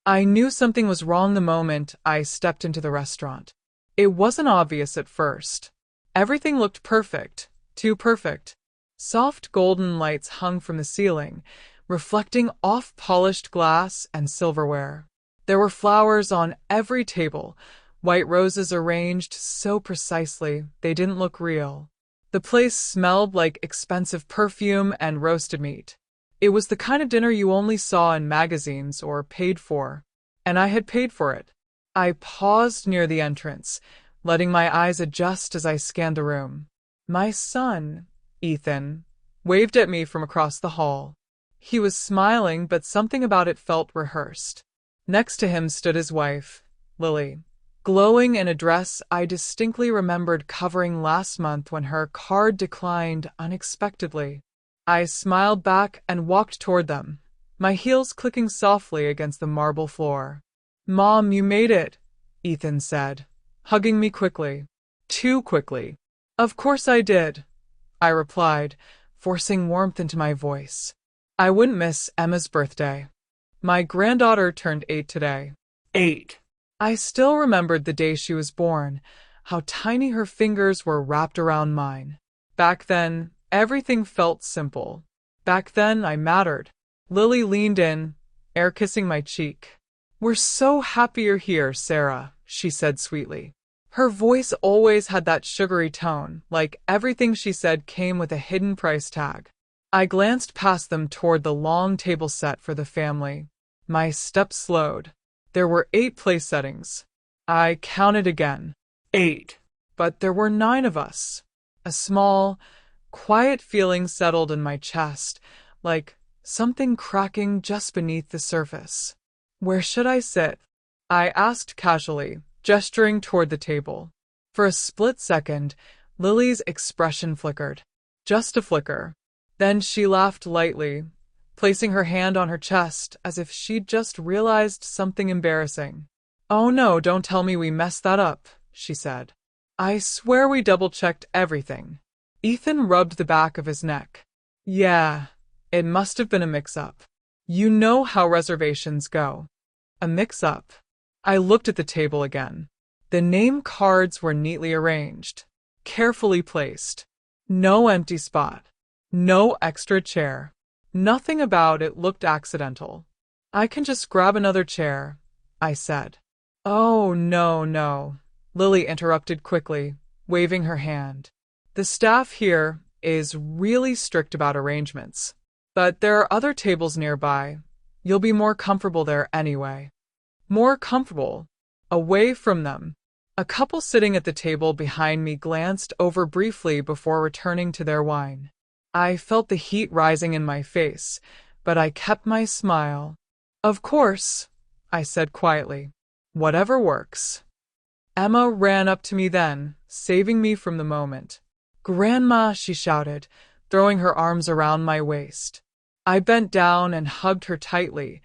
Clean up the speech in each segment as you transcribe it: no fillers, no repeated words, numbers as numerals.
I knew something was wrong the moment I stepped into the restaurant. It wasn't obvious at first. Everything looked perfect, too perfect. Soft golden lights hung from the ceiling, reflecting off polished glass and silverware. There were flowers on every table, white roses arranged so precisely they didn't look real. The place smelled like expensive perfume and roasted meat. It was the kind of dinner you only saw in magazines or paid for, and I had paid for it. I paused near the entrance, letting my eyes adjust as I scanned the room. My son, Ethan, waved at me from across the hall. He was smiling, but something about it felt rehearsed. Next to him stood his wife, Lily, glowing in a dress I distinctly remembered covering last month when her card declined unexpectedly. I smiled back and walked toward them, my heels clicking softly against the marble floor. "Mom, you made it," Ethan said, hugging me quickly. Too quickly. "Of course I did," I replied, forcing warmth into my voice. I wouldn't miss Emma's birthday. My granddaughter turned 8 today. 8. I still remembered the day she was born, how tiny her fingers were wrapped around mine. Back then, everything felt simple. Back then, I mattered. Lily leaned in, air kissing my cheek. "We're so happy you're here, Sarah," she said sweetly. Her voice always had that sugary tone, like everything she said came with a hidden price tag. I glanced past them toward the long table set for the family. My steps slowed. There were 8 place settings. I counted again. 8. But there were 9 of us. A small, quiet feeling settled in my chest, like something cracking just beneath the surface. "Where should I sit?" I asked casually, gesturing toward the table. For a split second, Lily's expression flickered. Just a flicker. Then she laughed lightly, placing her hand on her chest as if she'd just realized something embarrassing. "Oh no, don't tell me we messed that up," she said. "I swear we double-checked everything." Ethan rubbed the back of his neck. "Yeah, it must have been a mix-up. You know how reservations go." A mix-up. I looked at the table again. The name cards were neatly arranged, carefully placed. No empty spot. No extra chair. Nothing about it looked accidental. "I can just grab another chair," I said. "Oh, no, no," Lily interrupted quickly, waving her hand. "The staff here is really strict about arrangements. But there are other tables nearby. You'll be more comfortable there anyway." More comfortable. Away from them. A couple sitting at the table behind me glanced over briefly before returning to their wine. I felt the heat rising in my face, but I kept my smile. "Of course," I said quietly. "Whatever works." Emma ran up to me then, saving me from the moment. "Grandma," she shouted, throwing her arms around my waist. I bent down and hugged her tightly,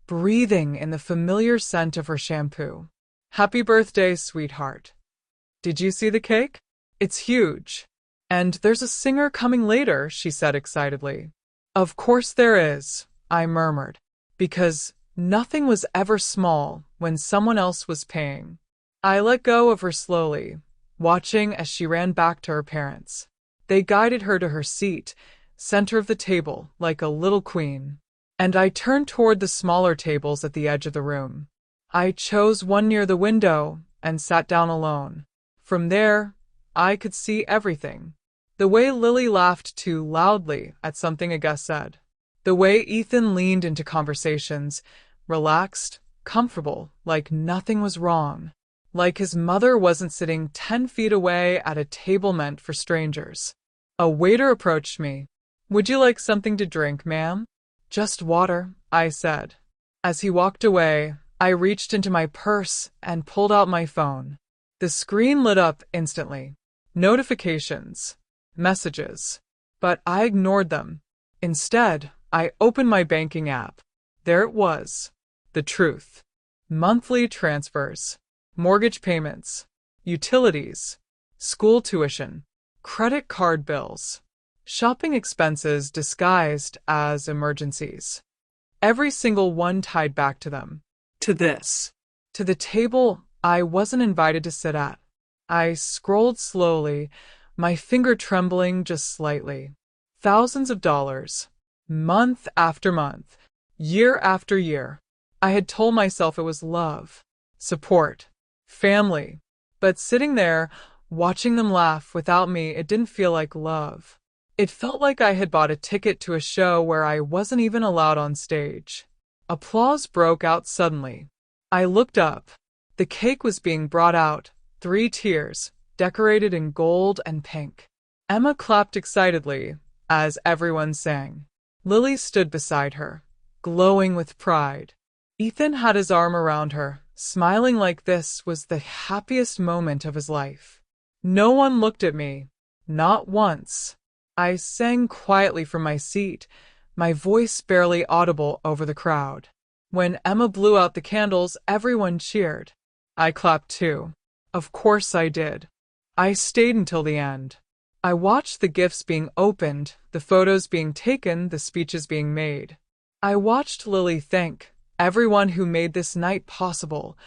breathing in the familiar scent of her shampoo. "Happy birthday, sweetheart. Did you see the cake? It's huge. And there's a singer coming later," she said excitedly. "Of course there is," I murmured, because nothing was ever small when someone else was paying. I let go of her slowly, watching as she ran back to her parents. They guided her to her seat, center of the table, like a little queen. And I turned toward the smaller tables at the edge of the room. I chose one near the window and sat down alone. From there, I could see everything. The way Lily laughed too loudly at something a guest said. The way Ethan leaned into conversations, relaxed, comfortable, like nothing was wrong. Like his mother wasn't sitting 10 feet away at a table meant for strangers. A waiter approached me. "Would you like something to drink, ma'am?" "Just water," I said. As he walked away, I reached into my purse and pulled out my phone. The screen lit up instantly. Notifications. Messages. But I ignored them. Instead, I opened my banking app. There it was. The truth. Monthly transfers. Mortgage payments. Utilities. School tuition. Credit card bills. Shopping expenses disguised as emergencies. Every single one tied back to them. To this. To the table I wasn't invited to sit at. I scrolled slowly, my finger trembling just slightly. Thousands of dollars. Month after month. Year after year. I had told myself it was love, support, family. But sitting there, watching them laugh without me, it didn't feel like love. It felt like I had bought a ticket to a show where I wasn't even allowed on stage. Applause broke out suddenly. I looked up. The cake was being brought out, 3 tiers, decorated in gold and pink. Emma clapped excitedly as everyone sang. Lily stood beside her, glowing with pride. Ethan had his arm around her, smiling like this was the happiest moment of his life. No one looked at me, not once. I sang quietly from my seat, my voice barely audible over the crowd. When Emma blew out the candles, everyone cheered. I clapped too. Of course I did. I stayed until the end. I watched the gifts being opened, the photos being taken, the speeches being made. I watched Lily thank everyone who made this night possible,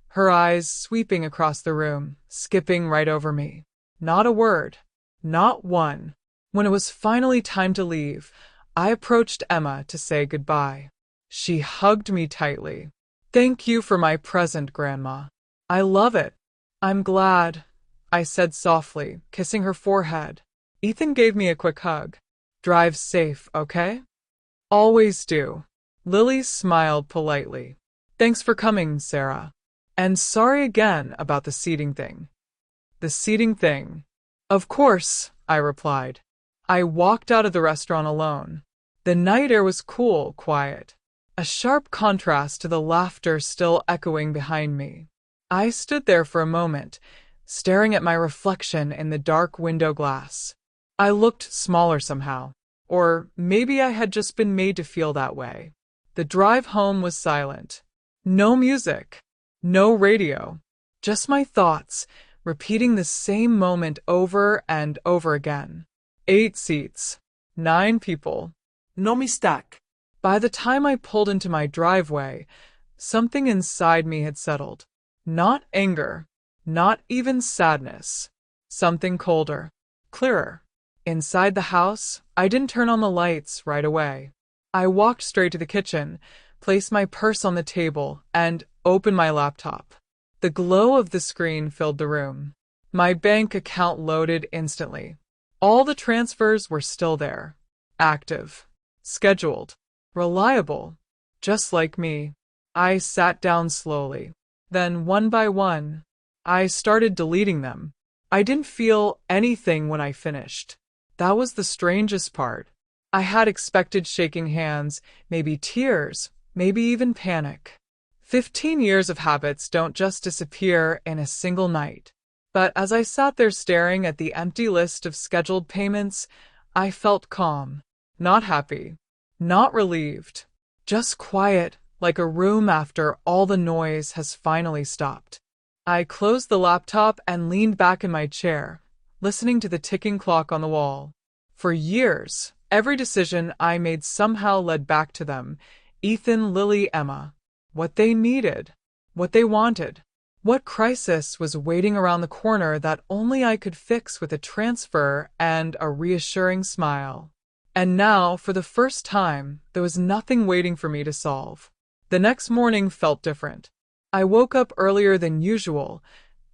her eyes sweeping across the room, skipping right over me. Not a word. Not one. When it was finally time to leave, I approached Emma to say goodbye. She hugged me tightly. Thank you for my present, Grandma. I love it. I'm glad, I said softly, kissing her forehead. Ethan gave me a quick hug. Drive safe, okay? Always do. Lily smiled politely. Thanks for coming, Sarah. And sorry again about the seating thing. The seating thing. Of course, I replied. I walked out of the restaurant alone. The night air was cool, quiet. A sharp contrast to the laughter still echoing behind me. I stood there for a moment, staring at my reflection in the dark window glass. I looked smaller somehow, or maybe I had just been made to feel that way. The drive home was silent. No music, no radio, just my thoughts, repeating the same moment over and over again. 8 seats, 9 people. No mistake. By the time I pulled into my driveway, something inside me had settled. Not anger, not even sadness. Something colder, clearer. Inside the house, I didn't turn on the lights right away. I walked straight to the kitchen, placed my purse on the table, and opened my laptop. The glow of the screen filled the room. My bank account loaded instantly. All the transfers were still there. Active. Scheduled. Reliable. Just like me. I sat down slowly. Then, one by one, I started deleting them. I didn't feel anything when I finished. That was the strangest part. I had expected shaking hands, maybe tears, maybe even panic. 15 years of habits don't just disappear in a single night. But as I sat there staring at the empty list of scheduled payments, I felt calm. Not happy. Not relieved. Just quiet, like a room after all the noise has finally stopped. I closed the laptop and leaned back in my chair, listening to the ticking clock on the wall. For years, every decision I made somehow led back to them. Ethan, Lily, Emma. What they needed. What they wanted. What crisis was waiting around the corner that only I could fix with a transfer and a reassuring smile. And now, for the first time, there was nothing waiting for me to solve. The next morning felt different. I woke up earlier than usual,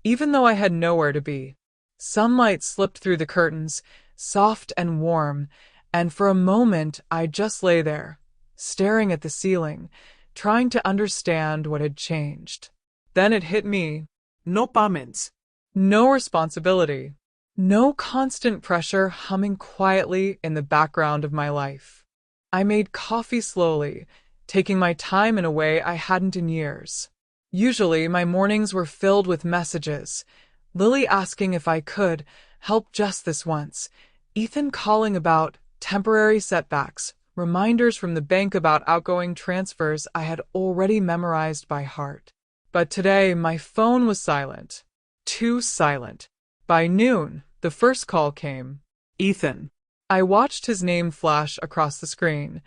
even though I had nowhere to be. Sunlight slipped through the curtains, soft and warm, and for a moment I just lay there, staring at the ceiling, trying to understand what had changed. Then it hit me. No payments. No responsibility. No constant pressure humming quietly in the background of my life. I made coffee slowly, taking my time in a way I hadn't in years. Usually, my mornings were filled with messages. Lily asking if I could help just this once. Ethan calling about temporary setbacks. Reminders from the bank about outgoing transfers I had already memorized by heart. But today, my phone was silent. Too silent. By noon, the first call came. Ethan. I watched his name flash across the screen,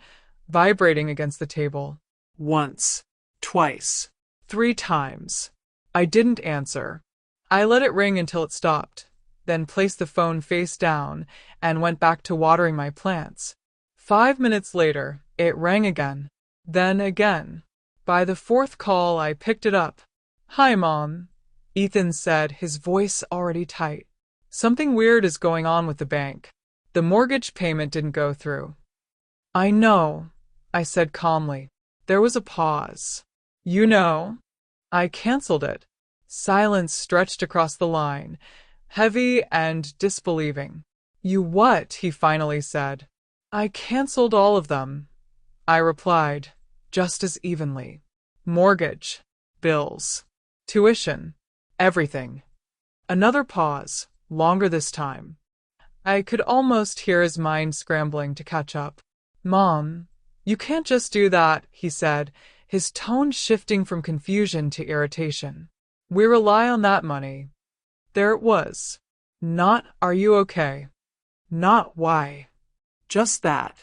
vibrating against the table. Once. Twice. 3 times. I didn't answer. I let it ring until it stopped, then placed the phone face down and went back to watering my plants. 5 minutes later, it rang again. Then again. By the 4th call, I picked it up. "Hi, Mom," Ethan said, his voice already tight. "Something weird is going on with the bank. The mortgage payment didn't go through." "I know," I said calmly. There was a pause. "You know?" "I canceled it." Silence stretched across the line, heavy and disbelieving. "You what?" he finally said. "I canceled all of them," I replied, just as evenly. "Mortgage, bills, tuition, everything." Another pause, longer this time. I could almost hear his mind scrambling to catch up. "Mom, you can't just do that," he said, his tone shifting from confusion to irritation. "We rely on that money." There it was. Not, "Are you okay?" Not, "Why?" Just that.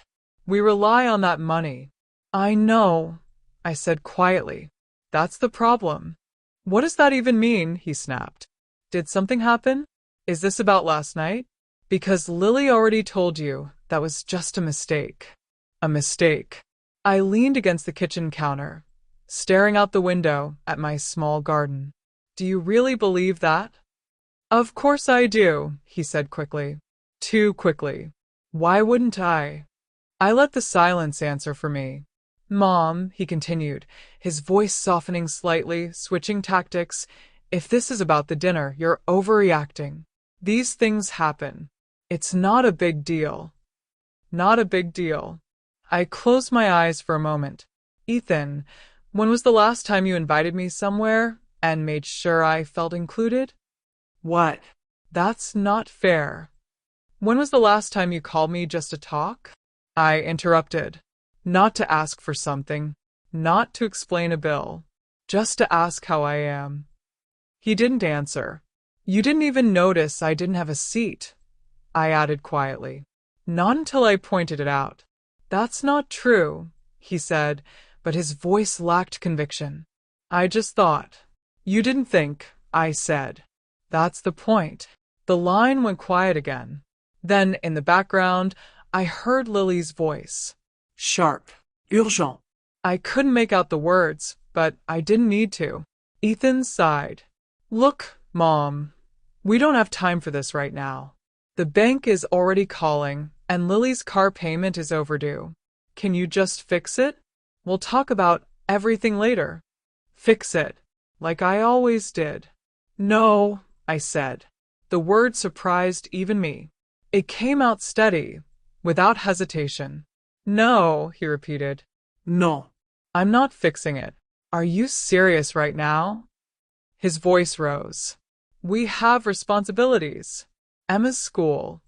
"We rely on that money." "I know," I said quietly. "That's the problem." "What does that even mean?" he snapped. "Did something happen? Is this about last night?" "Because Lily already told you that was just a mistake." A mistake. I leaned against the kitchen counter, staring out the window at my small garden. "Do you really believe that?" "Of course I do," he said quickly. Too quickly. Why wouldn't I? I let the silence answer for me. "Mom," he continued, his voice softening slightly, switching tactics, "if this is about the dinner, you're overreacting. These things happen. It's not a big deal." Not a big deal. I closed my eyes for a moment. "Ethan, when was the last time you invited me somewhere and made sure I felt included?" "What?" "That's not fair." "When was the last time you called me just to talk?" I interrupted. "Not to ask for something, not to explain a bill, just to ask how I am." He didn't answer. "You didn't even notice I didn't have a seat," I added quietly. "Not until I pointed it out." "That's not true," he said, but his voice lacked conviction. "I just thought." "You didn't think," I said. "That's the point." The line went quiet again. Then, in the background, I heard Lily's voice. Sharp. Urgent. I couldn't make out the words, but I didn't need to. Ethan sighed. "Look, Mom, we don't have time for this right now. The bank is already calling, and Lily's car payment is overdue. Can you just fix it? We'll talk about everything later." Fix it, like I always did. "No," I said. The word surprised even me. It came out steady, without hesitation. "No," he repeated. "No. I'm not fixing it. Are you serious right now?" His voice rose. "We have responsibilities. Emma's school.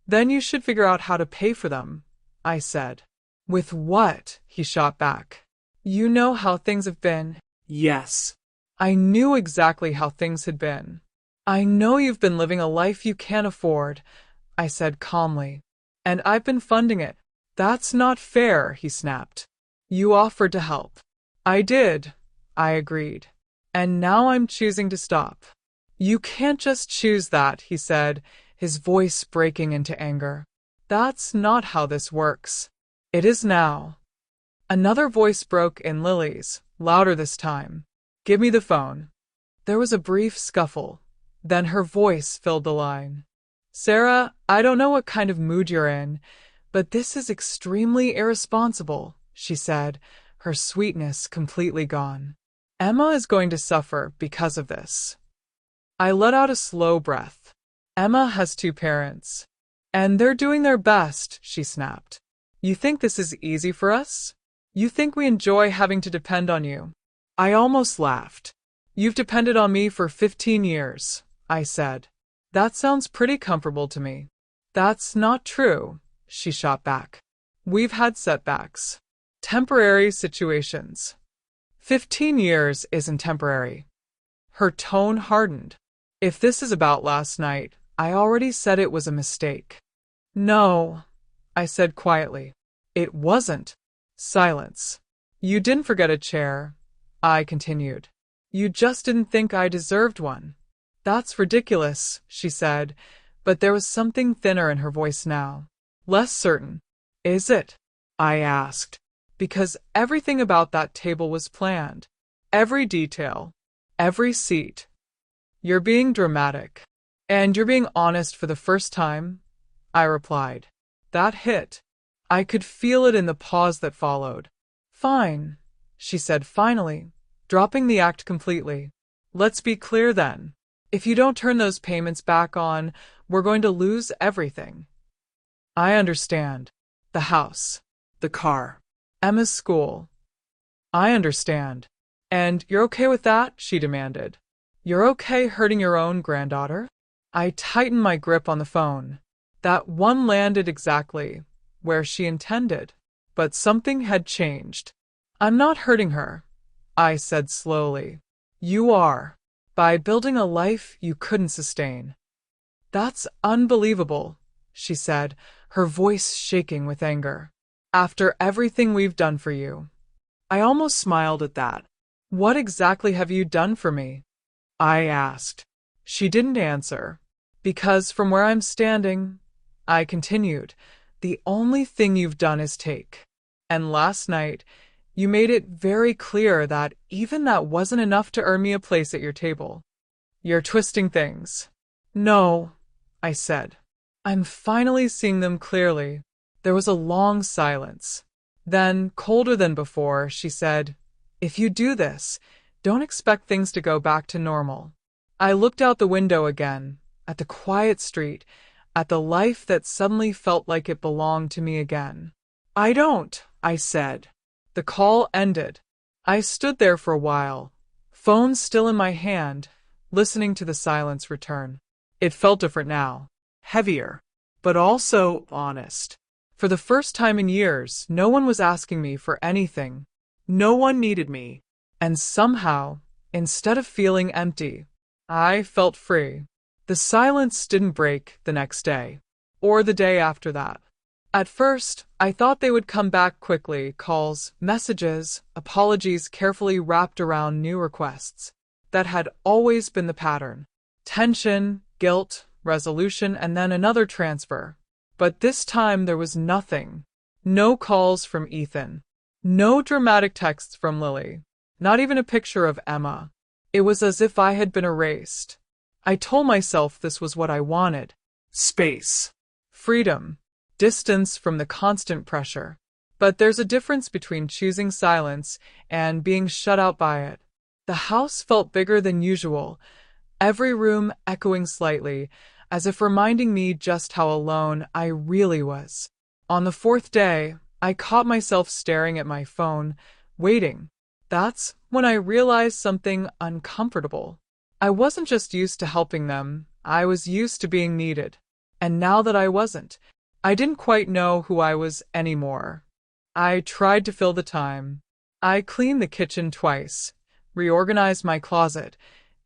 Then you should figure out how to pay for them," I said. "With what?" he shot back. "You know how things have been." Yes. I knew exactly how things had been. "I know you've been living a life you can't afford," I said calmly. "And I've been funding it." "That's not fair," he snapped. "You offered to help." "I did," I agreed. "And now I'm choosing to stop." "You can't just choose that," he said, his voice breaking into anger. "That's not how this works." "It is now." Another voice broke in Lily's, louder this time. "Give me the phone." There was a brief scuffle. Then her voice filled the line. "Sarah, I don't know what kind of mood you're in, but this is extremely irresponsible," she said, her sweetness completely gone. "Emma is going to suffer because of this." I let out a slow breath. "Emma has 2 parents. And they're doing their best," she snapped. "You think this is easy for us? You think we enjoy having to depend on you?" I almost laughed. "You've depended on me for 15 years, I said. "That sounds pretty comfortable to me." "That's not true," she shot back. "We've had setbacks. Temporary situations. 15 years isn't temporary." Her tone hardened. "If this is about last night, I already said it was a mistake." "No," I said quietly. "It wasn't." Silence. "You didn't forget a chair," I continued. You just didn't think I deserved one. That's ridiculous, she said, but there was something thinner in her voice now. Less certain. Is it? I asked. Because everything about that table was planned. Every detail. Every seat. You're being dramatic. And you're being honest for the first time, I replied. That hit. I could feel it in the pause that followed. Fine, she said finally, dropping the act completely. Let's be clear then. If you don't turn those payments back on, we're going to lose everything. I understand. The house. The car. Emma's school. I understand. And you're okay with that? She demanded. You're okay hurting your own granddaughter? I tightened my grip on the phone. That one landed exactly where she intended. But something had changed. I'm not hurting her, I said slowly. You are. By building a life you couldn't sustain. That's unbelievable, she said, her voice shaking with anger. After everything we've done for you. I almost smiled at that. What exactly have you done for me? I asked. She didn't answer. Because from where I'm standing, I continued, the only thing you've done is take. And last night, you made it very clear that even that wasn't enough to earn me a place at your table. You're twisting things. No, I said. I'm finally seeing them clearly. There was a long silence. Then, colder than before, she said, if you do this, don't expect things to go back to normal. I looked out the window again, at the quiet street, at the life that suddenly felt like it belonged to me again. I don't, I said. The call ended. I stood there for a while, phone still in my hand, listening to the silence return. It felt different now, heavier, but also honest. For the first time in years, no one was asking me for anything. No one needed me. And somehow, instead of feeling empty, I felt free. The silence didn't break the next day, or the day after that. At first, I thought they would come back quickly, calls, messages, apologies carefully wrapped around new requests. That had always been the pattern. Tension, guilt, resolution, and then another transfer. But this time there was nothing. No calls from Ethan. No dramatic texts from Lily. Not even a picture of Emma. It was as if I had been erased. I told myself this was what I wanted. Space. Freedom. Distance from the constant pressure. But there's a difference between choosing silence and being shut out by it. The house felt bigger than usual, every room echoing slightly, as if reminding me just how alone I really was. On the fourth day, I caught myself staring at my phone, waiting. That's when I realized something uncomfortable. I wasn't just used to helping them, I was used to being needed. And now that I wasn't, I didn't quite know who I was anymore. I tried to fill the time. I cleaned the kitchen twice, reorganized my closet,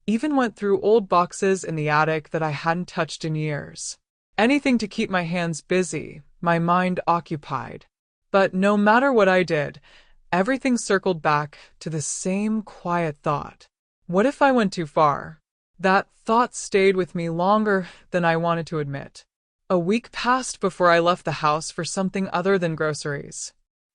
even went through old boxes in the attic that I hadn't touched in years. Anything to keep my hands busy, my mind occupied. But no matter what I did, everything circled back to the same quiet thought. What if I went too far? That thought stayed with me longer than I wanted to admit. A week passed before I left the house for something other than groceries.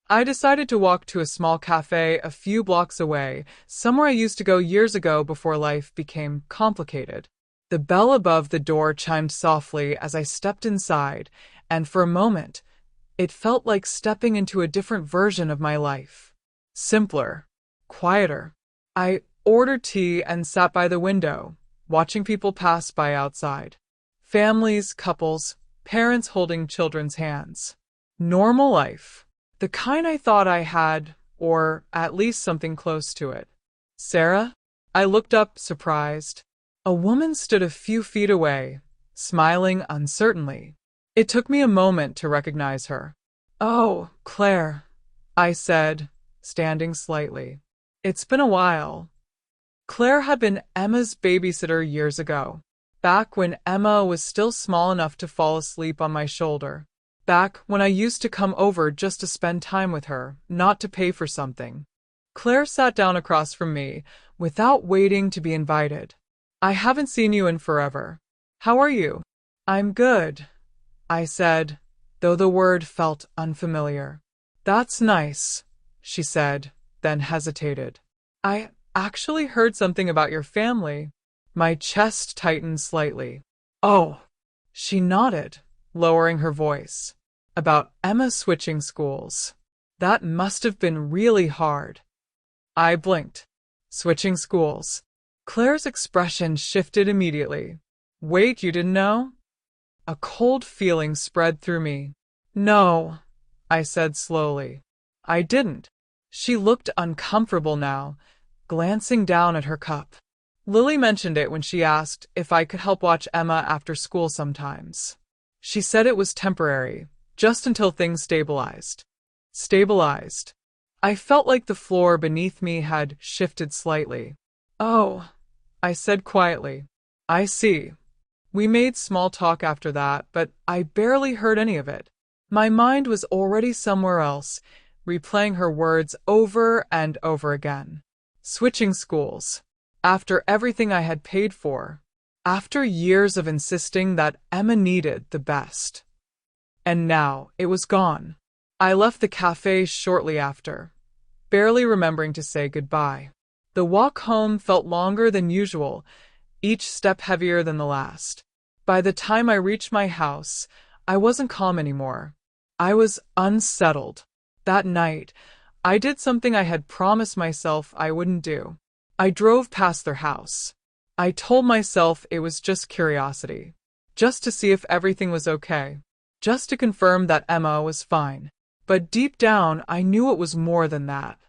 I decided to walk to a small cafe a few blocks away, somewhere I used to go years ago before life became complicated. The bell above the door chimed softly as I stepped inside, and for a moment, it felt like stepping into a different version of my life. Simpler. Quieter. I ordered tea and sat by the window, watching people pass by outside. Families, couples, parents holding children's hands. Normal life. The kind I thought I had, or at least something close to it. Sarah? I looked up, surprised. A woman stood a few feet away, smiling uncertainly. It took me a moment to recognize her. Oh, Claire, I said, standing slightly. It's been a while. Claire had been Emma's babysitter years ago, back when Emma was still small enough to fall asleep on my shoulder. Back when I used to come over just to spend time with her, not to pay for something. Claire sat down across from me, without waiting to be invited. I haven't seen you in forever. How are you? I'm good, I said, though the word felt unfamiliar. That's nice, she said, then hesitated. I actually heard something about your family. My chest tightened slightly. Oh, she nodded, lowering her voice. About Emma switching schools. That must have been really hard. I blinked. Switching schools. Claire's expression shifted immediately. Wait, you didn't know? A cold feeling spread through me. No, I said slowly. I didn't. She looked uncomfortable now, glancing down at her cup. Lily mentioned it when she asked if I could help watch Emma after school sometimes. She said it was temporary, just until things stabilized. Stabilized. I felt like the floor beneath me had shifted slightly. Oh, I said quietly. I see. We made small talk after that, but I barely heard any of it. My mind was already somewhere else, replaying her words over and over again. Switching schools. After everything I had paid for. After years of insisting that Emma needed the best. And now it was gone. I left the cafe shortly after, barely remembering to say goodbye. The walk home felt longer than usual, each step heavier than the last. By the time I reached my house, I wasn't calm anymore. I was unsettled. That night, I did something I had promised myself I wouldn't do. I drove past their house. I told myself it was just curiosity, just to see if everything was okay, just to confirm that Emma was fine. But deep down, I knew it was more than that.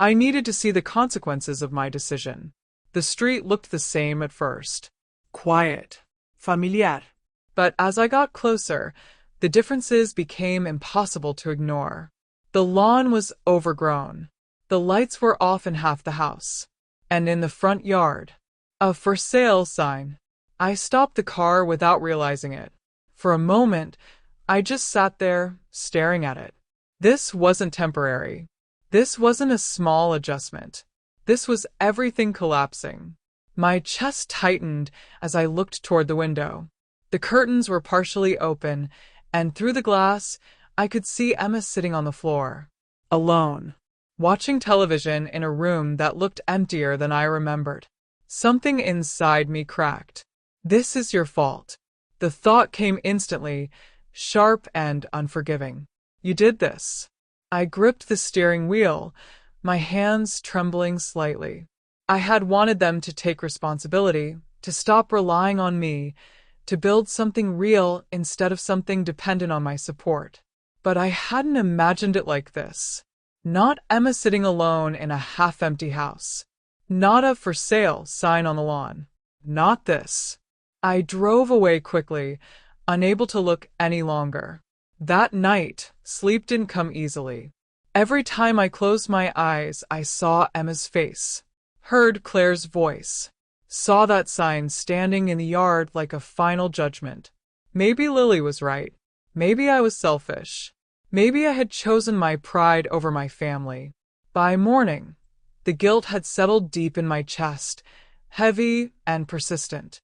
I needed to see the consequences of my decision. The street looked the same at first. Quiet. Familiar. But as I got closer, the differences became impossible to ignore. The lawn was overgrown. The lights were off in half the house. And in the front yard, a for sale sign. I stopped the car without realizing it. For a moment, I just sat there, staring at it. This wasn't temporary. This wasn't a small adjustment. This was everything collapsing. My chest tightened as I looked toward the window. The curtains were partially open, and through the glass, I could see Emma sitting on the floor, alone, watching television in a room that looked emptier than I remembered. Something inside me cracked. This is your fault. The thought came instantly, sharp and unforgiving. You did this. I gripped the steering wheel, my hands trembling slightly. I had wanted them to take responsibility, to stop relying on me, to build something real instead of something dependent on my support. But I hadn't imagined it like this. Not Emma sitting alone in a half-empty house. Not a for sale sign on the lawn. Not this. I drove away quickly, unable to look any longer. That night, sleep didn't come easily. Every time I closed my eyes, I saw Emma's face, heard Claire's voice, saw that sign standing in the yard like a final judgment. Maybe Lily was right. Maybe I was selfish. Maybe I had chosen my pride over my family. By morning, the guilt had settled deep in my chest, heavy and persistent.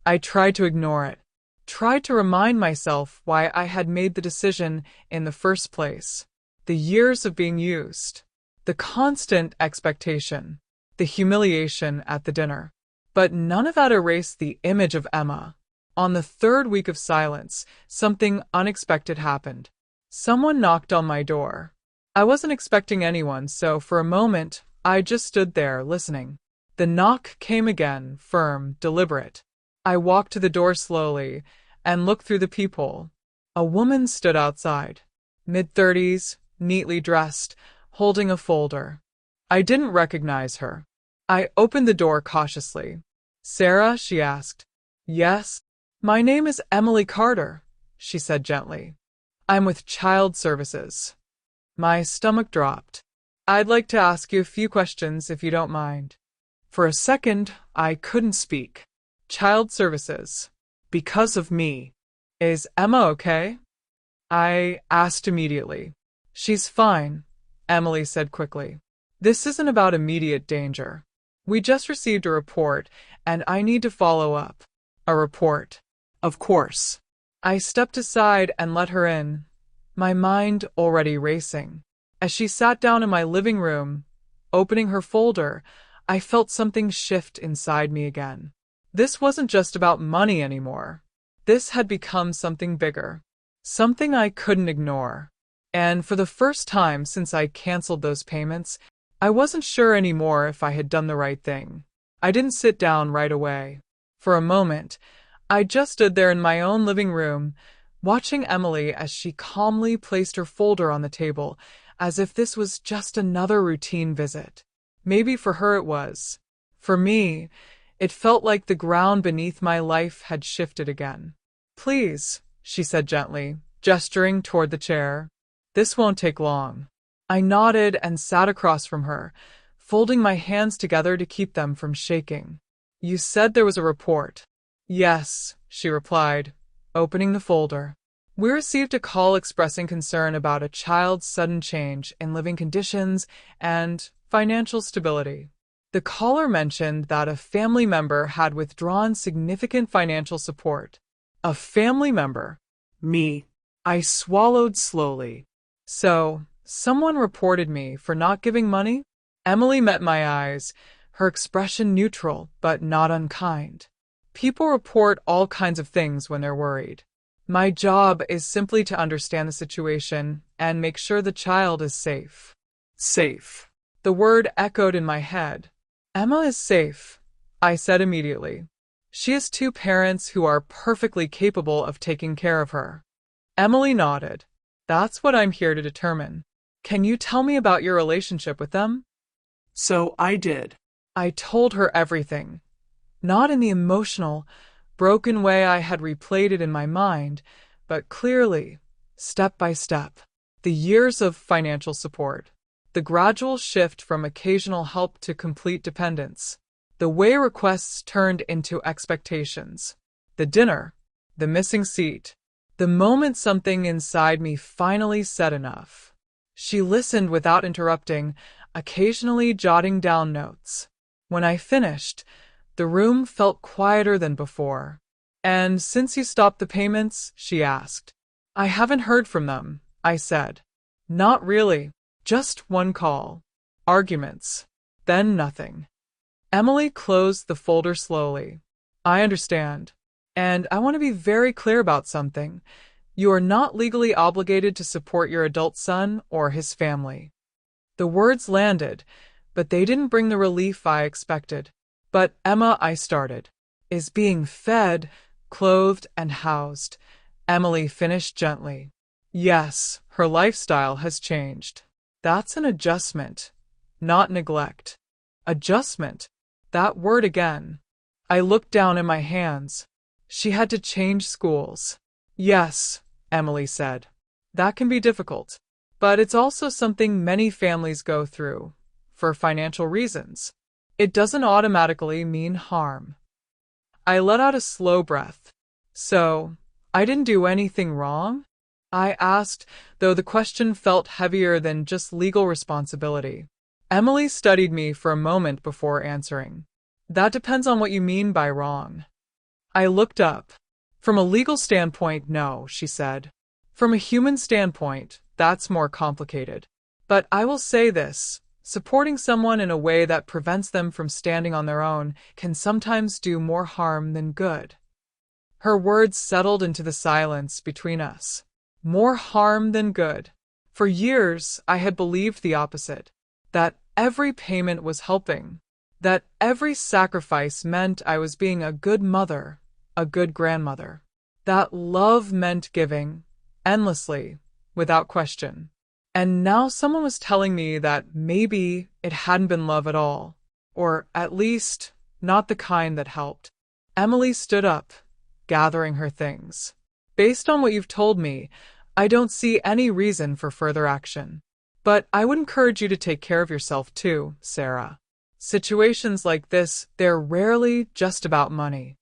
I tried to ignore it, tried to remind myself why I had made the decision in the first place. The years of being used, the constant expectation, the humiliation at the dinner. But none of that erased the image of Emma. On the third week of silence, something unexpected happened. Someone knocked on my door. I wasn't expecting anyone, so for a moment, I just stood there, listening. The knock came again, firm, deliberate. I walked to the door slowly and looked through the peephole. A woman stood outside, mid-30s, neatly dressed, holding a folder. I didn't recognize her. I opened the door cautiously. "Sarah?" she asked. "Yes." "My name is Emily Carter," she said gently. "I'm with Child Services." My stomach dropped. "I'd like to ask you a few questions if you don't mind." For a second, I couldn't speak. Child Services. Because of me. Is Emma okay? I asked immediately. "She's fine," Emily said quickly. "This isn't about immediate danger. We just received a report, and I need to follow up. A report. Of course. I stepped aside and let her in, my mind already racing. As she sat down in my living room, opening her folder, I felt something shift inside me again. This wasn't just about money anymore. This had become something bigger, something I couldn't ignore. And for the first time since I canceled those payments, I wasn't sure anymore if I had done the right thing. I didn't sit down right away. For a moment, I just stood there in my own living room, watching Emily as she calmly placed her folder on the table, as if this was just another routine visit. Maybe for her it was. For me, it felt like the ground beneath my life had shifted again. "Please," she said gently, gesturing toward the chair. "This won't take long." I nodded and sat across from her, folding my hands together to keep them from shaking. "You said there was a report." "Yes," she replied, opening the folder. "We received a call expressing concern about a child's sudden change in living conditions and financial stability. The caller mentioned that a family member had withdrawn significant financial support." A family member? Me. I swallowed slowly. "So, someone reported me for not giving money?" Emily met my eyes, her expression neutral but not unkind. "People report all kinds of things when they're worried. My job is simply to understand the situation and make sure the child is safe." Safe. The word echoed in my head. "Emma is safe," I said immediately. "She has two parents who are perfectly capable of taking care of her." Emily nodded. "That's what I'm here to determine. Can you tell me about your relationship with them?" So I did. I told her everything. Not in the emotional, broken way I had replayed it in my mind, but clearly, step by step. The years of financial support. The gradual shift from occasional help to complete dependence. The way requests turned into expectations. The dinner. The missing seat. The moment something inside me finally said enough. She listened without interrupting, occasionally jotting down notes. When I finished, the room felt quieter than before. "And since you stopped the payments?" she asked. "I haven't heard from them," I said. "Not really. Just one call. Arguments. Then nothing." Emily closed the folder slowly. "I understand. And I want to be very clear about something. You are not legally obligated to support your adult son or his family." The words landed, but they didn't bring the relief I expected. "But Emma," I started, "is being fed, clothed, and housed," Emily finished gently. "Yes, her lifestyle has changed. That's an adjustment, not neglect." Adjustment. That word again. I looked down at my hands. She had to change schools. "Yes," Emily said. "That can be difficult. But it's also something many families go through, for financial reasons. It doesn't automatically mean harm." I let out a slow breath. "So, I didn't do anything wrong?" I asked, though the question felt heavier than just legal responsibility. Emily studied me for a moment before answering. "That depends on what you mean by wrong." I looked up. "From a legal standpoint, no," she said. "From a human standpoint, that's more complicated. But I will say this, supporting someone in a way that prevents them from standing on their own can sometimes do more harm than good." Her words settled into the silence between us. More harm than good. For years, I had believed the opposite. That every payment was helping. That every sacrifice meant I was being a good mother, a good grandmother. That love meant giving, endlessly, without question. And now someone was telling me that maybe it hadn't been love at all, or at least not the kind that helped. Emily stood up, gathering her things. "Based on what you've told me, I don't see any reason for further action. But I would encourage you to take care of yourself too, Sarah. Situations like this, they're rarely just about money."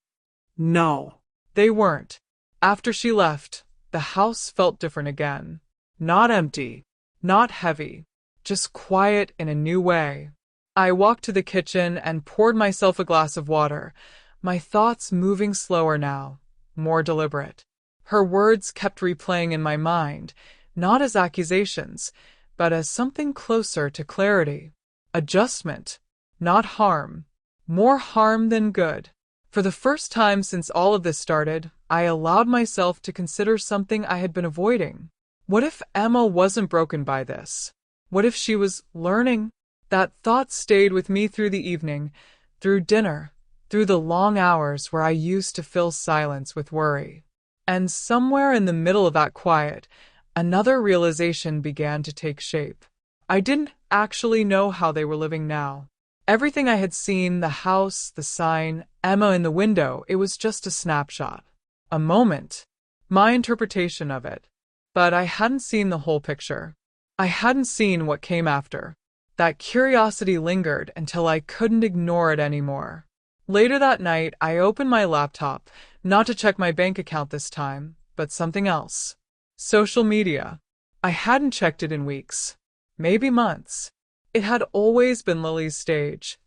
No. They weren't. After she left, the house felt different again. Not empty, not heavy, just quiet in a new way. I walked to the kitchen and poured myself a glass of water, my thoughts moving slower now, more deliberate. Her words kept replaying in my mind, not as accusations, but as something closer to clarity. Adjustment, not harm. More harm than good. For the first time since all of this started, I allowed myself to consider something I had been avoiding. What if Emma wasn't broken by this? What if she was learning? That thought stayed with me through the evening, through dinner, through the long hours where I used to fill silence with worry. And somewhere in the middle of that quiet, another realization began to take shape. I didn't actually know how they were living now. Everything I had seen, the house, the sign, Emma in the window, it was just a snapshot. A moment. My interpretation of it. But I hadn't seen the whole picture. I hadn't seen what came after. That curiosity lingered until I couldn't ignore it anymore. Later that night, I opened my laptop, not to check my bank account this time, but something else. Social media. I hadn't checked it in weeks. Maybe months. It had always been Lily's stage.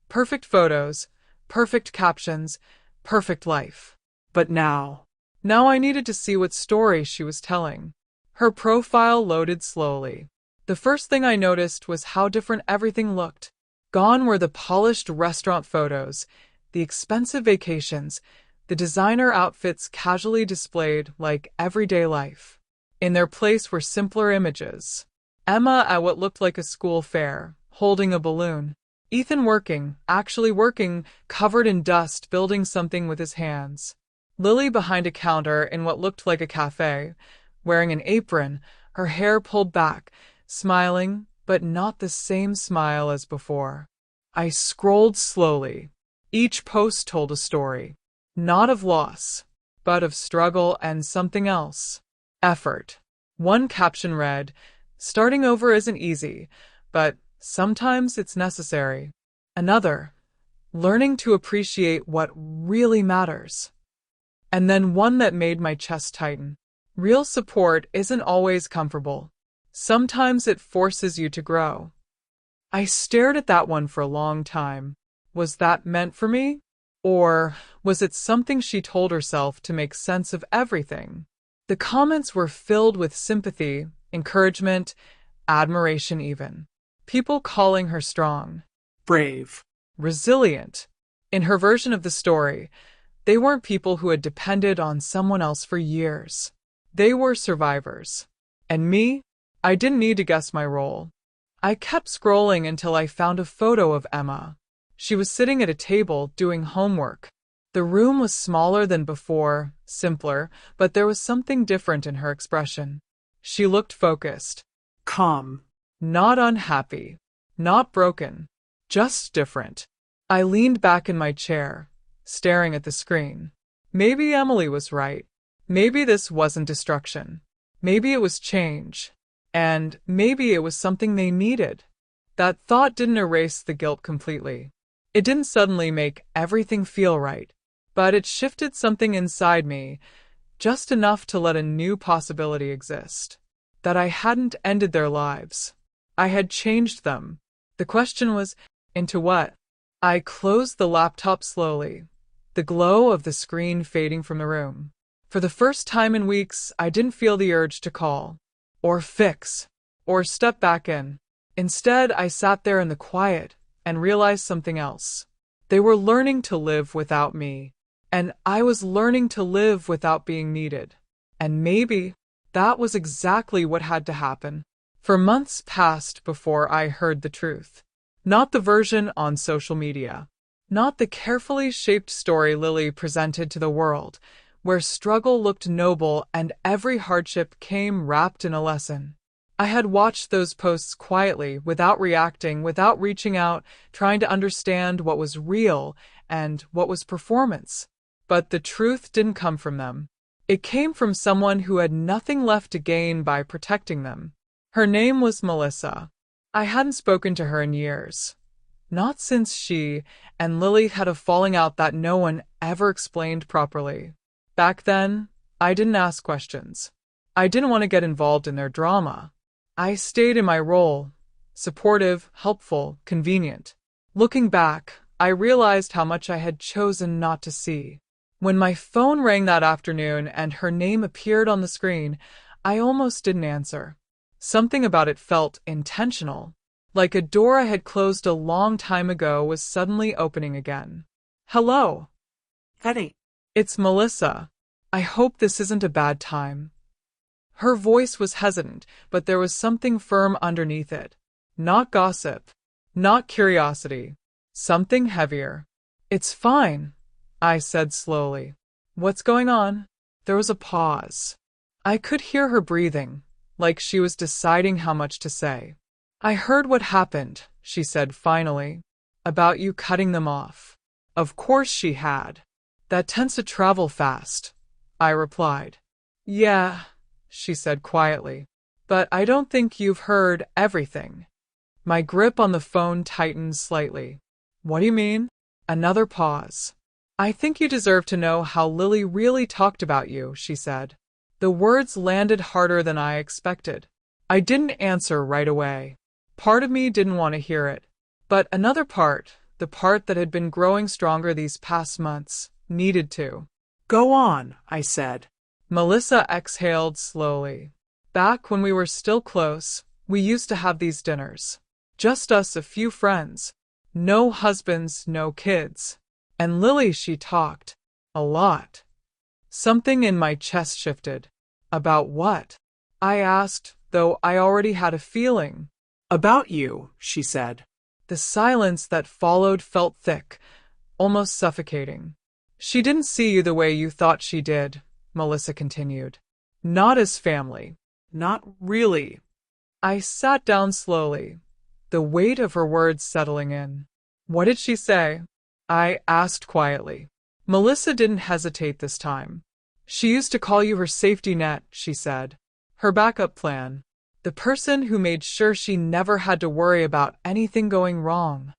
Perfect photos, perfect captions, perfect life. But now I needed to see what story she was telling. Her profile loaded slowly. The first thing I noticed was how different everything looked. Gone were the polished restaurant photos, the expensive vacations, the designer outfits casually displayed like everyday life. In their place were simpler images. Emma at what looked like a school fair, holding a balloon. Ethan working, actually working, covered in dust, building something with his hands. Lily behind a counter in what looked like a cafe, wearing an apron, her hair pulled back, smiling, but not the same smile as before. I scrolled slowly. Each post told a story, not of loss, but of struggle and something else. Effort. One caption read, "Starting over isn't easy, but sometimes it's necessary." Another, "Learning to appreciate what really matters." And then one that made my chest tighten. "Real support isn't always comfortable. Sometimes it forces you to grow." I stared at that one for a long time. Was that meant for me? Or was it something she told herself to make sense of everything? The comments were filled with sympathy, encouragement, admiration even. People calling her strong, Brave. resilient. In her version of the story, they weren't people who had depended on someone else for years. They were survivors. And me? I didn't need to guess my role. I kept scrolling until I found a photo of Emma. She was sitting at a table doing homework. The room was smaller than before, simpler, but there was something different in her expression. She looked focused. Calm. Not unhappy. Not broken. Just different. I leaned back in my chair, staring at the screen. Maybe Emily was right. Maybe this wasn't destruction. Maybe it was change. And maybe it was something they needed. That thought didn't erase the guilt completely. It didn't suddenly make everything feel right, but it shifted something inside me, just enough to let a new possibility exist. That I hadn't ended their lives. I had changed them. The question was, into what? I closed the laptop slowly, the glow of the screen fading from the room. For the first time in weeks, I didn't feel the urge to call, or fix, or step back in. Instead, I sat there in the quiet and realized something else. They were learning to live without me, and I was learning to live without being needed. And maybe that was exactly what had to happen. For months passed before I heard the truth. Not the version on social media. Not the carefully shaped story Lily presented to the world, where struggle looked noble and every hardship came wrapped in a lesson. I had watched those posts quietly, without reacting, without reaching out, trying to understand what was real and what was performance. But the truth didn't come from them. It came from someone who had nothing left to gain by protecting them. Her name was Melissa. I hadn't spoken to her in years. Not since she and Lily had a falling out that no one ever explained properly. Back then, I didn't ask questions. I didn't want to get involved in their drama. I stayed in my role, supportive, helpful, convenient. Looking back, I realized how much I had chosen not to see. When my phone rang that afternoon and her name appeared on the screen, I almost didn't answer. Something about it felt intentional, like a door I had closed a long time ago was suddenly opening again. Hello. Eddie. It's Melissa. I hope this isn't a bad time. Her voice was hesitant, but there was something firm underneath it. Not gossip. Not curiosity. Something heavier. It's fine, I said slowly. What's going on? There was a pause. I could hear her breathing, like she was deciding how much to say. I heard what happened, she said finally. About you cutting them off. Of course she had. That tends to travel fast, I replied. Yeah, she said quietly. But I don't think you've heard everything. My grip on the phone tightened slightly. What do you mean? Another pause. I think you deserve to know how Lily really talked about you, she said. The words landed harder than I expected. I didn't answer right away. Part of me didn't want to hear it. But another part, the part that had been growing stronger these past months, needed to. Go on, I said. Melissa exhaled slowly. Back when we were still close, we used to have these dinners. Just us, a few friends. No husbands, no kids. And Lily, she talked. A lot. Something in my chest shifted. About what? I asked, though I already had a feeling. About you, she said. The silence that followed felt thick, almost suffocating. She didn't see you the way you thought she did, Melissa continued. Not as family. Not really. I sat down slowly, the weight of her words settling in. What did she say? I asked quietly. Melissa didn't hesitate this time. She used to call you her safety net, she said. Her backup plan. The person who made sure she never had to worry about anything going wrong.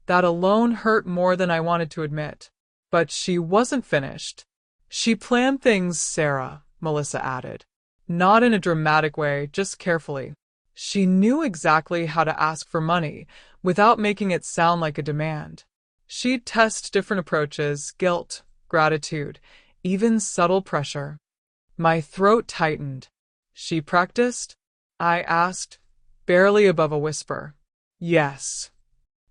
That alone hurt more than I wanted to admit. But she wasn't finished. She planned things, Sarah, Melissa added. Not in a dramatic way, just carefully. She knew exactly how to ask for money without making it sound like a demand. She'd test different approaches, guilt, gratitude, even subtle pressure. My throat tightened. She practiced? I asked, barely above a whisper. Yes.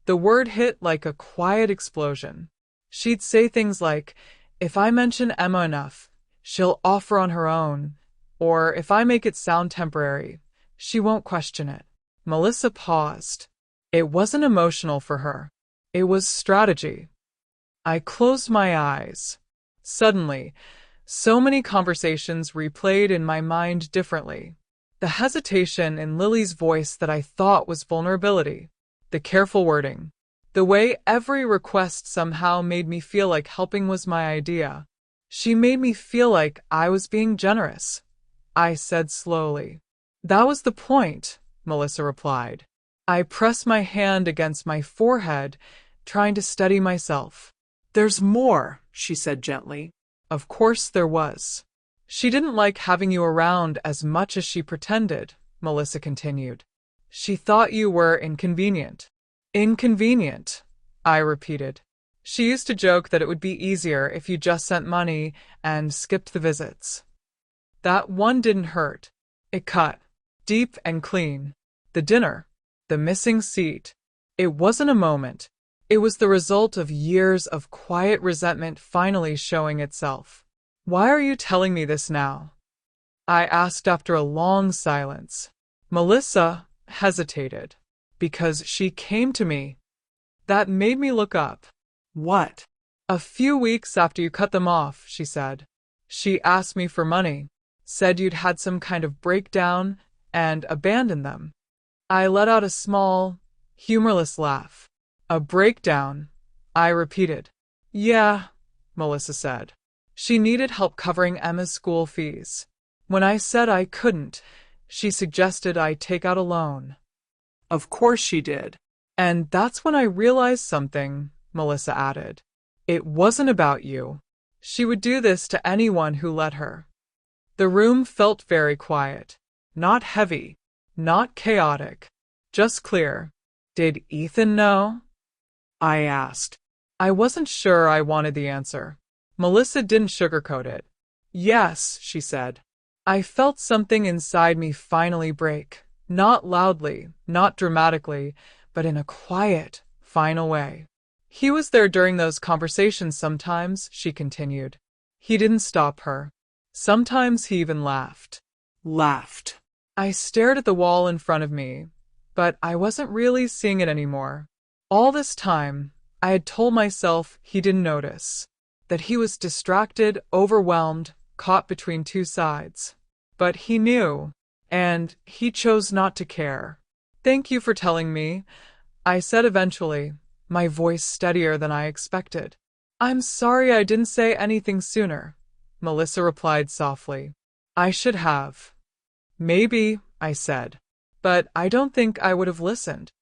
The word hit like a quiet explosion. She'd say things like, if I mention Emma enough, she'll offer on her own, or if I make it sound temporary, she won't question it. Melissa paused. It wasn't emotional for her. It was strategy. I closed my eyes. Suddenly, so many conversations replayed in my mind differently. The hesitation in Lily's voice that I thought was vulnerability. The careful wording. The way every request somehow made me feel like helping was my idea. She made me feel like I was being generous. I said slowly. That was the point, Melissa replied. I pressed my hand against my forehead, trying to steady myself. There's more, she said gently. Of course there was. She didn't like having you around as much as she pretended, Melissa continued. She thought you were inconvenient. Inconvenient, I repeated. She used to joke that it would be easier if you just sent money and skipped the visits. That one didn't hurt. It cut. Deep and clean. The dinner. The missing seat. It wasn't a moment. It was the result of years of quiet resentment finally showing itself. Why are you telling me this now? I asked after a long silence. Melissa hesitated. Because she came to me. That made me look up. What? A few weeks after you cut them off, she said. She asked me for money. Said you'd had some kind of breakdown and abandoned them. I let out a small, humorless laugh. A breakdown, I repeated. Yeah, Melissa said. She needed help covering Emma's school fees. When I said I couldn't, she suggested I take out a loan. Of course she did. And that's when I realized something, Melissa added. It wasn't about you. She would do this to anyone who let her. The room felt very quiet. Not heavy. Not chaotic. Just clear. Did Ethan know? I asked. I wasn't sure I wanted the answer. Melissa didn't sugarcoat it. Yes, she said. I felt something inside me finally break. Not loudly, not dramatically, but in a quiet, final way. He was there during those conversations sometimes, she continued. He didn't stop her. Sometimes he even laughed. Laughed. I stared at the wall in front of me, but I wasn't really seeing it anymore. All this time, I had told myself he didn't notice, that he was distracted, overwhelmed, caught between two sides. But he knew, and he chose not to care. Thank you for telling me, I said eventually, my voice steadier than I expected. I'm sorry I didn't say anything sooner, Melissa replied softly. I should have. Maybe, I said, but I don't think I would have listened.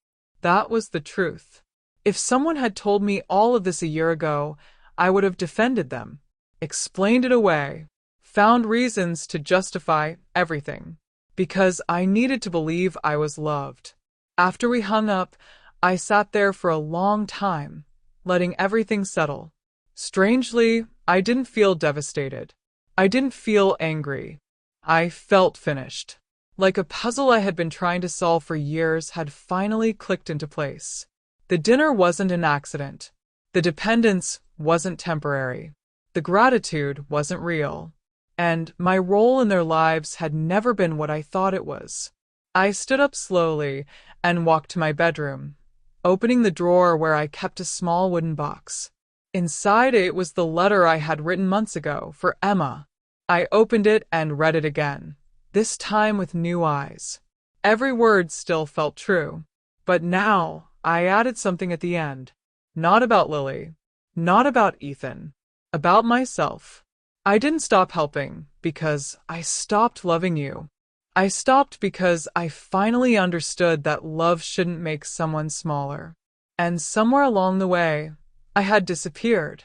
That was the truth. If someone had told me all of this a year ago, I would have defended them, explained it away, found reasons to justify everything, because I needed to believe I was loved. After we hung up, I sat there for a long time, letting everything settle. Strangely, I didn't feel devastated. I didn't feel angry. I felt finished. Like a puzzle I had been trying to solve for years had finally clicked into place. The dinner wasn't an accident. The dependence wasn't temporary. The gratitude wasn't real. And my role in their lives had never been what I thought it was. I stood up slowly and walked to my bedroom, opening the drawer where I kept a small wooden box. Inside it was the letter I had written months ago for Emma. I opened it and read it again, this time with new eyes. Every word still felt true, but now I added something at the end. Not about Lily, not about Ethan, about myself. I didn't stop helping because I stopped loving you. I stopped because I finally understood that love shouldn't make someone smaller. And somewhere along the way, I had disappeared.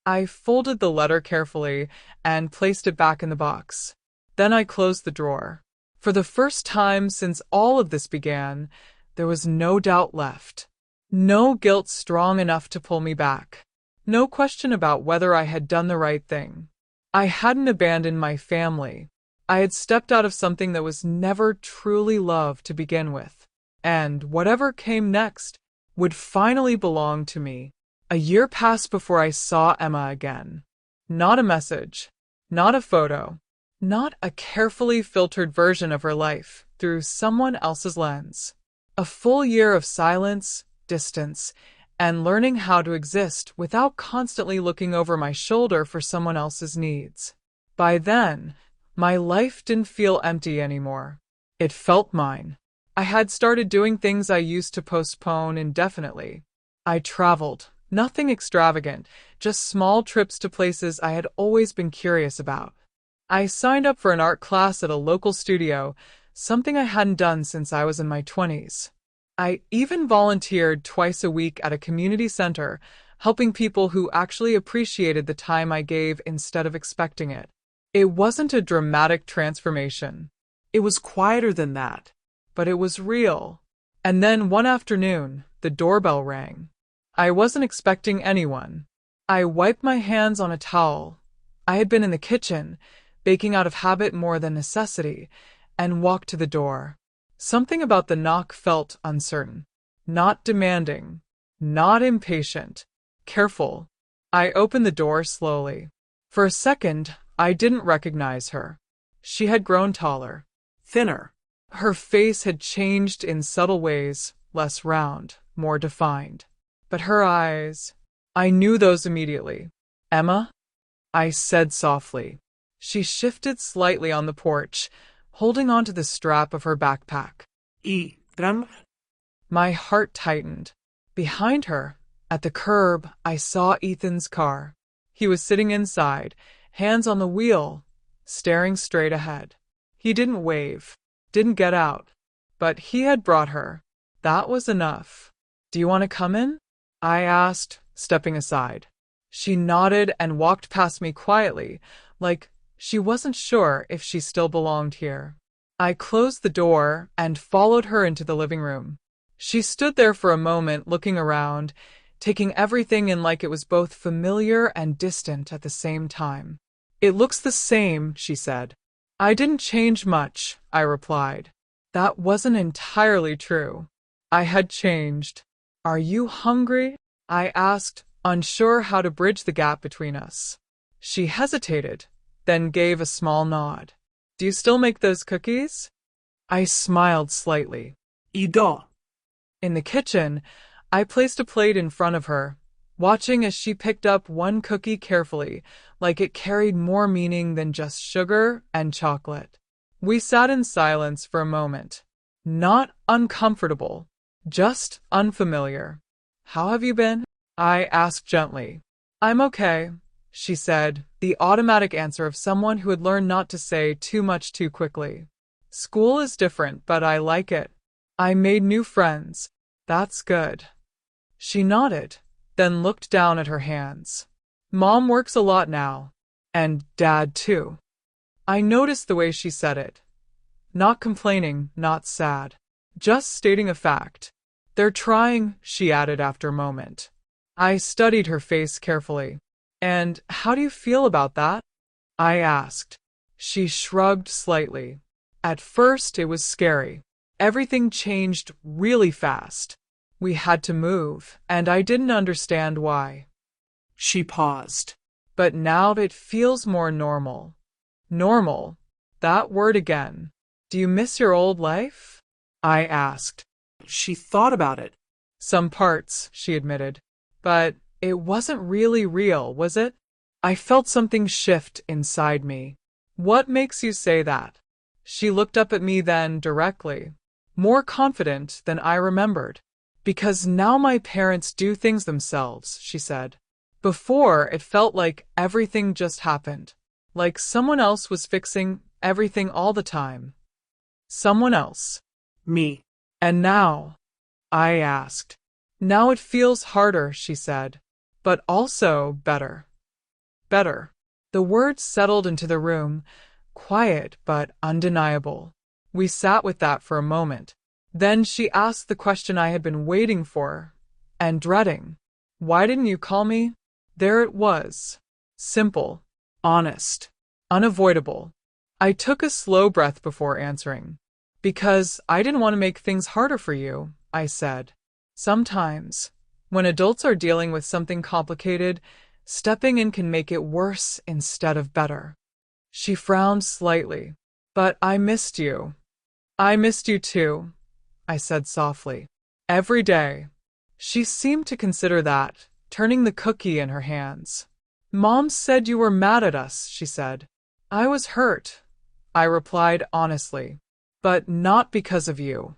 I folded the letter carefully and placed it back in the box. Then I closed the drawer. For the first time since all of this began, there was no doubt left. No guilt strong enough to pull me back. No question about whether I had done the right thing. I hadn't abandoned my family. I had stepped out of something that was never truly love to begin with. And whatever came next would finally belong to me. A year passed before I saw Emma again. Not a message, not a photo, not a carefully filtered version of her life through someone else's lens. A full year of silence, distance, and learning how to exist without constantly looking over my shoulder for someone else's needs. By then, my life didn't feel empty anymore. It felt mine. I had started doing things I used to postpone indefinitely. I traveled. Nothing extravagant, just small trips to places I had always been curious about. I signed up for an art class at a local studio, something I hadn't done since I was in my 20s. I even volunteered twice a week at a community center, helping people who actually appreciated the time I gave instead of expecting it. It wasn't a dramatic transformation. It was quieter than that, but it was real. And then one afternoon, the doorbell rang. I wasn't expecting anyone. I wiped my hands on a towel. I had been in the kitchen, baking out of habit more than necessity, and walked to the door. Something about the knock felt uncertain. Not demanding. Not impatient. Careful. I opened the door slowly. For a second, I didn't recognize her. She had grown taller. Thinner. Her face had changed in subtle ways, less round, more defined. But her eyes, I knew those immediately. Emma? I said softly. She shifted slightly on the porch, holding onto the strap of her backpack. Ethan? My heart tightened. Behind her, at the curb, I saw Ethan's car. He was sitting inside, hands on the wheel, staring straight ahead. He didn't wave, didn't get out, but he had brought her. That was enough. Do you want to come in? I asked, stepping aside. She nodded and walked past me quietly, like she wasn't sure if she still belonged here. I closed the door and followed her into the living room. She stood there for a moment looking around, taking everything in like it was both familiar and distant at the same time. It looks the same, she said. I didn't change much, I replied. That wasn't entirely true. I had changed. Are you hungry? I asked, unsure how to bridge the gap between us. She hesitated, then gave a small nod. Do you still make those cookies? I smiled slightly. Ido. In the kitchen, I placed a plate in front of her, watching as she picked up one cookie carefully, like it carried more meaning than just sugar and chocolate. We sat in silence for a moment. Not uncomfortable, just unfamiliar. How have you been? I asked gently. I'm okay, she said, the automatic answer of someone who had learned not to say too much too quickly. School is different, but I like it. I made new friends. That's good. She nodded, then looked down at her hands. Mom works a lot now. And Dad too. I noticed the way she said it. Not complaining, not sad. Just stating a fact. They're trying, she added after a moment. I studied her face carefully. And how do you feel about that? I asked. She shrugged slightly. At first it was scary. Everything changed really fast. We had to move, and I didn't understand why. She paused. But now it feels more normal. Normal. That word again. Do you miss your old life? I asked. She thought about it. Some parts, she admitted. But it wasn't really real, was it? I felt something shift inside me. What makes you say that? She looked up at me then directly, more confident than I remembered. Because now my parents do things themselves, she said. Before, it felt like everything just happened. Like someone else was fixing everything all the time. Someone else. Me. And now? I asked. Now it feels harder, she said. But also better. Better. The words settled into the room, quiet but undeniable. We sat with that for a moment. Then she asked the question I had been waiting for and dreading. Why didn't you call me? There it was. Simple. Honest. Unavoidable. I took a slow breath before answering. Because I didn't want to make things harder for you, I said. Sometimes, when adults are dealing with something complicated, stepping in can make it worse instead of better. She frowned slightly. But I missed you. I missed you too, I said softly. Every day. She seemed to consider that, turning the cookie in her hands. Mom said you were mad at us, she said. I was hurt, I replied honestly. But not because of you.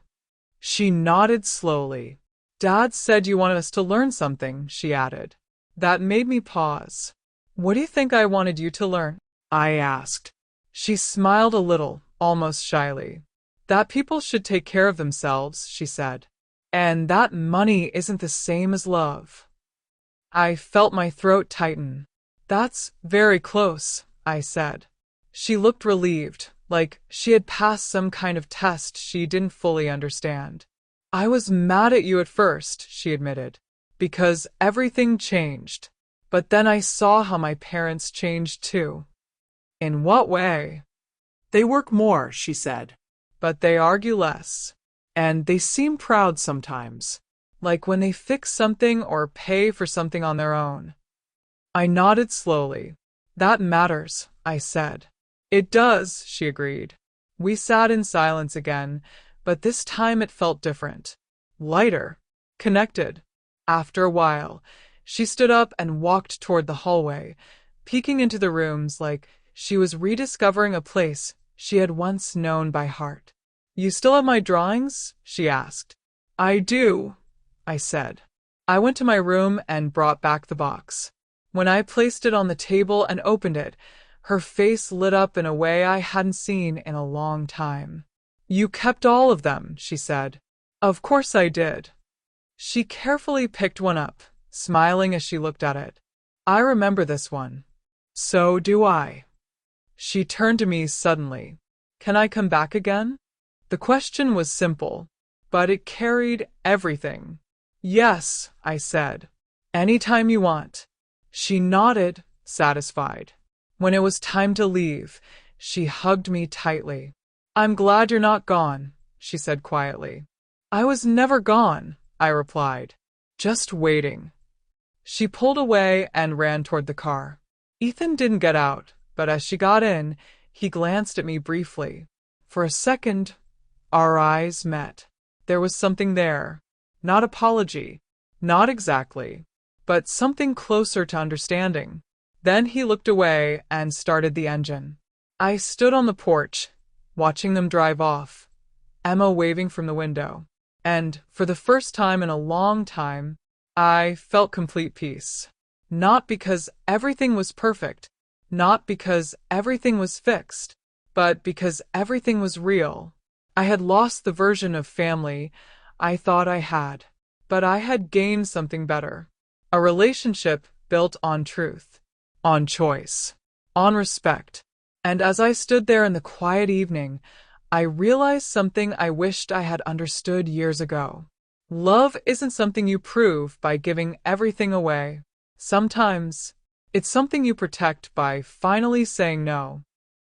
She nodded slowly. Dad said you wanted us to learn something, she added. That made me pause. What do you think I wanted you to learn? I asked. She smiled a little, almost shyly. That people should take care of themselves, she said. And that money isn't the same as love. I felt my throat tighten. That's very close, I said. She looked relieved, like she had passed some kind of test she didn't fully understand. I was mad at you at first, she admitted, because everything changed. But then I saw how my parents changed too. In what way? They work more, she said. But they argue less. And they seem proud sometimes, like when they fix something or pay for something on their own. I nodded slowly. That matters, I said. It does, she agreed. We sat in silence again, but this time it felt different. Lighter. Connected. After a while, she stood up and walked toward the hallway, peeking into the rooms like she was rediscovering a place she had once known by heart. You still have my drawings? She asked. I do, I said. I went to my room and brought back the box. When I placed it on the table and opened it, her face lit up in a way I hadn't seen in a long time. You kept all of them, she said. Of course I did. She carefully picked one up, smiling as she looked at it. I remember this one. So do I. She turned to me suddenly. Can I come back again? The question was simple, but it carried everything. Yes, I said. Anytime you want. She nodded, satisfied. When it was time to leave, she hugged me tightly. I'm glad you're not gone, she said quietly. I was never gone, I replied. Just waiting. She pulled away and ran toward the car. Ethan didn't get out, but as she got in, he glanced at me briefly. For a second, our eyes met. There was something there. Not apology. Not exactly. But something closer to understanding. Then he looked away and started the engine. I stood on the porch, watching them drive off, Emma waving from the window. And, for the first time in a long time, I felt complete peace. Not because everything was perfect, not because everything was fixed, but because everything was real. I had lost the version of family I thought I had, but I had gained something better. A relationship built on truth, on choice, on respect. And as I stood there in the quiet evening, I realized something I wished I had understood years ago. Love isn't something you prove by giving everything away. Sometimes, it's something you protect by finally saying no.